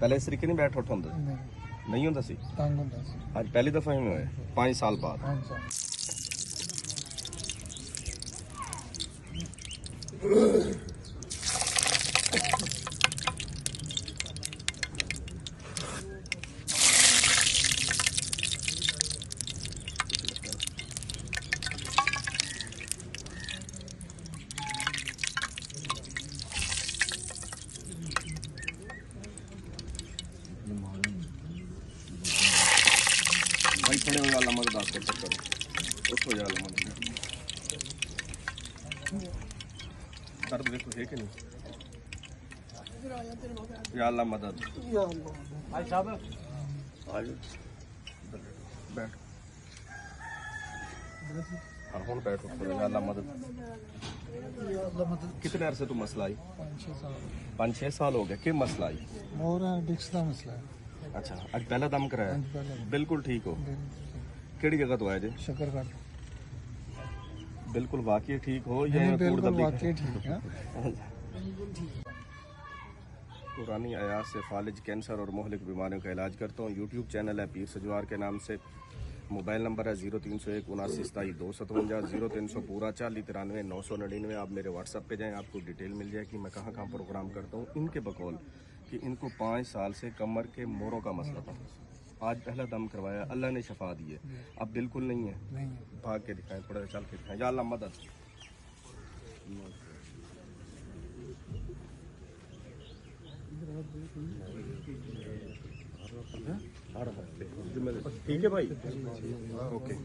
पहले इस तरीके नहीं बैठ उठ होंगे नहीं होंगे सी आज पहली दफा ही होए 5 साल बाद भाई खड़े हो जा अल्लाह मदद आपको चेक करो उठो जा अल्लाह मदद दर्द देखो है कि नहीं या अल्लाह मदद भाई साहब आज बैठ हाँ हुन बैठो या अल्लाह मदद कितने अरसे तो मसला आई 5-6 साल हो गए क्या मसला आई और डिस्क का मसला है अच्छा आज पहला दम कराया बिल्कुल ठीक हो केड़ी जगह तो आए जे शकरगढ़ बिल्कुल वाकई ठीक हो या बिल्कुल वाकई ठीक है पुरानी अयाज से फालिज कैंसर और मोहलिक बीमारियों का इलाज करता हूँ। यूट्यूब चैनल है पीर सजवार के नाम से। मोबाइल नंबर है 0301 0300 पूरा 4093 आप मेरे व्हाट्सएप पे जाएं, आपको डिटेल मिल जाएगी मैं कहाँ कहाँ प्रोग्राम करता हूँ। इनके बकौल कि इनको 5 साल से कमर के मोरों का मसला था, आज पहला दम करवाया, अल्लाह ने शफा दी है, अब बिल्कुल नहीं है। भाग के दिखाएं, थोड़ा चल के दिखाएं, या अल्लाह मदद। ठीक है भाई, ओके।